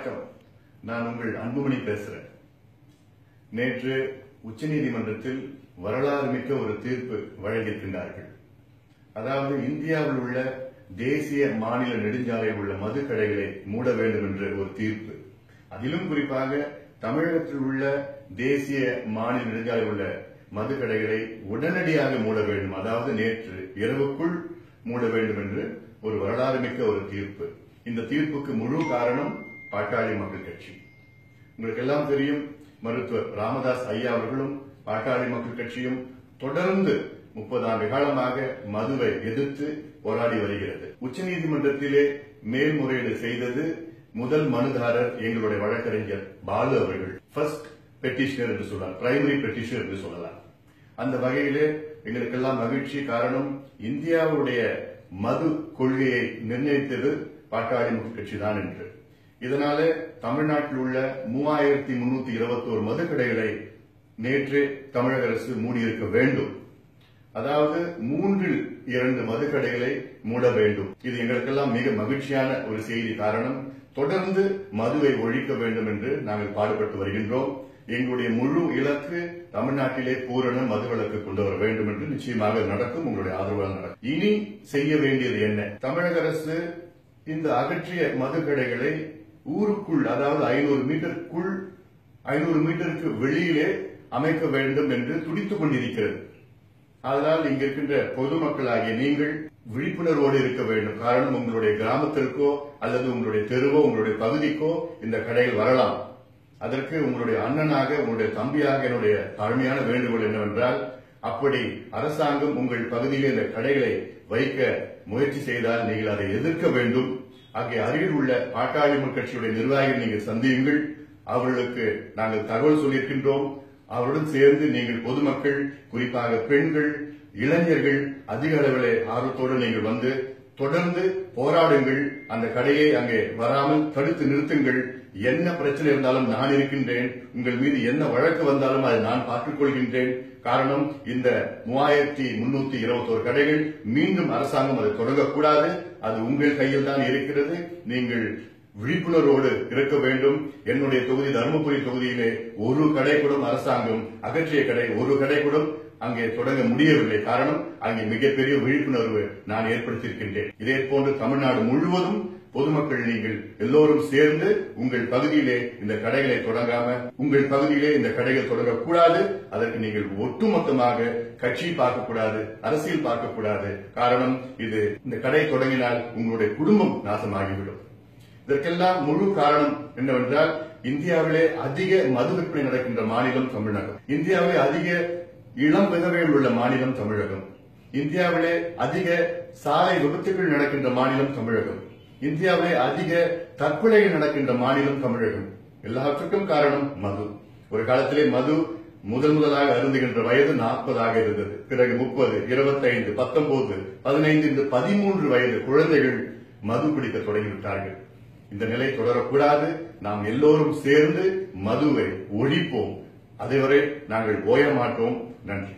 வணக்கம். நான் உங்கள் அன்புமணி பேசுறேன். நேற்று உச்சநீதிமன்றத்தில் வரலாறு மிக்க ஒரு தீர்ப்பு வழங்கியிருக்கின்றார்கள். அதாவது இந்தியாவில் உள்ள தேசிய மாநில நெடுஞ்சாலையில் உள்ள மதுக்கடைகளை மூட வேண்டும் என்ற ஒரு தீர்ப்பு. அதிலும் குறிப்பாக தமிழகத்தில் உள்ள தேசிய மாநில நெடுஞ்சாலையில் உள்ள மதுக்கடைகளை உடனடியாக மூட வேண்டும், அதாவது நேற்று இரவுக்குள் மூட வேண்டும் என்று ஒரு வரலாறு மிக்க ஒரு தீர்ப்பு. இந்த தீர்ப்புக்கு முழு காரணம் பாட்டாளி மக்கள் கட்சி. உங்களுக்கு எல்லாம் தெரியும், மருத்துவர் ராமதாஸ் ஐயா அவர்களும் பாட்டாளி மக்கள் கட்சியும் தொடர்ந்து 30 ஆண்டு காலமாக மதுவை எதிர்த்து போராடி வருகிறது. உச்சநீதிமன்றத்திலே மேல்முறையீடு செய்தது முதல் மனுதாரர் எங்களுடைய வழக்கறிஞர் பாலு அவர்கள். ஃபர்ஸ்ட் பெட்டிஷனர் என்று சொல்லலாம், பிரைமரி பெட்டிஷனர் என்று சொல்லலாம். அந்த வகையிலே எங்களுக்கெல்லாம் மகிழ்ச்சி. காரணம், இந்தியாவுடைய மது கொள்கையை நிர்ணயித்தது பாட்டாளி மக்கள் கட்சி தான் என்று. இதனால தமிழ்நாட்டில் உள்ள 3321 மதுக்கடைகளை நேற்று தமிழக அரசு மூடியிருக்க வேண்டும். அதாவது 3/2 மதுக்கடைகளை மூட வேண்டும். இது எங்களுக்கெல்லாம் மிக மகிழ்ச்சியான ஒரு செய்தி. காரணம், தொடர்ந்து மதுவை ஒழிக்க வேண்டும் என்று நாங்கள் பாடுபட்டு வருகின்றோம். எங்களுடைய முழு இலக்கு தமிழ்நாட்டிலே பூரண மதுவிலக்கு கொண்டு வர வேண்டும் என்று நிச்சயமாக நடக்கும். உங்களுடைய ஆதரவால் நடக்கும். இனி செய்ய வேண்டியது என்ன? தமிழக அரசு இந்த அகற்றிய மதுக்கடைகளை ஊருக்குள், அதாவது 500 மீட்டருக்குள், 500 மீட்டருக்கு வெளியிலே அமைக்க வேண்டும் என்று துடித்துக் கொண்டிருக்கிறது. அதனால் இங்க இருக்கின்ற பொதுமக்களாகிய நீங்கள் விழிப்புணர்வோடு இருக்க வேண்டும். காரணம், உங்களுடைய கிராமத்திற்கோ அல்லது உங்களுடைய தெருவோ உங்களுடைய பகுதிக்கோ இந்த கடைகள் வரலாம். அதற்கு உங்களுடைய அண்ணனாக, உங்களுடைய தம்பியாக என்னுடைய தாழ்மையான வேண்டுகோள் என்னவென்றால், அப்படி அரசாங்கம் உங்கள் பகுதியிலே இந்த கடைகளை வைக்க முயற்சி செய்தால் நீங்கள் அதை எதிர்க்க வேண்டும். ஆகிய அருகில் உள்ள பாட்டாளி மக்கள் கட்சியுடைய நிர்வாகிகள் நீங்கள் சந்தியுங்கள். அவர்களுக்கு நாங்கள் தகவல் சொல்லியிருக்கின்றோம். அவருடன் சேர்ந்து நீங்கள் பொதுமக்கள், குறிப்பாக பெண்கள், இளைஞர்கள் அதிக அளவிலே ஆர்வத்தோடு நீங்கள் வந்து தொடர்ந்து போராடுங்கள். அந்த கடையை அங்கே வராமல் தடுத்து நிறுத்துங்கள். என்ன பிரச்சனை இருந்தாலும் நான் இருக்கின்றேன். உங்கள் மீது என்ன வழக்கு வந்தாலும் அதை நான் பார்த்துக் கொள்கின்றேன். காரணம், இந்த 3321 கடைகள் மீண்டும் அரசாங்கம் அதை தொடங்கக்கூடாது. அது உங்கள் கையில் தான் இருக்கிறது. நீங்கள் விழிப்புணர்வோடு இருக்க வேண்டும். என்னுடைய தொகுதி தருமபுரி தொகுதியிலே ஒரு கடை கூட அரசாங்கம் அகற்றிய கடை, ஒரு கடை கூட அங்கே தொடங்க முடியவில்லை. காரணம், அங்கே மிகப்பெரிய விழிப்புணர்வு நான் ஏற்படுத்தியிருக்கின்றேன். இதே போன்று தமிழ்நாடு முழுவதும் பொதுமக்கள் நீங்கள் எல்லோரும் சேர்ந்து உங்கள் பகுதியிலே இந்த கடைகளை தொடங்காம, உங்கள் பகுதியிலே இந்த கடைகள் தொடங்கக்கூடாது. அதற்கு நீங்கள் ஒட்டுமொத்தமாக கட்சி பார்க்கக்கூடாது, அரசியல் பார்க்கக்கூடாது. காரணம், இது இந்த கடை தொடங்கினால் உங்களுடைய குடும்பம் நாசமாகிவிடும். இதற்கெல்லாம் முழு காரணம் என்னவென்றால், இந்தியாவிலே அதிக மது விற்பனை நடக்கின்ற மாநிலம் தமிழகம். இந்தியாவிலே அதிக இளம் விதவைகள் உள்ள மாநிலம் தமிழகம். இந்தியாவிலே அதிக சாலை விபத்துகள் நடக்கின்ற மாநிலம் தமிழகம். இந்தியாவிலே அதிக தற்கொலைகள் நடக்கின்ற மாநிலம் தமிழகம். எல்லாவற்றுக்கும் காரணம் மது. ஒரு காலத்திலே மது முதலாக அருந்துகின்ற வயது 40 இருந்தது. பிறகு 30, 25, 19, 15 இந்த 13 வயது குழந்தைகள் மது குடிக்க தொடங்கிவிட்டார்கள். இந்த நிலை தொடரக்கூடாது. நாம் எல்லோரும் சேர்ந்து மதுவை ஒழிப்போம். அதுவரை நாங்கள் ஓய மாட்டோம். நன்றி.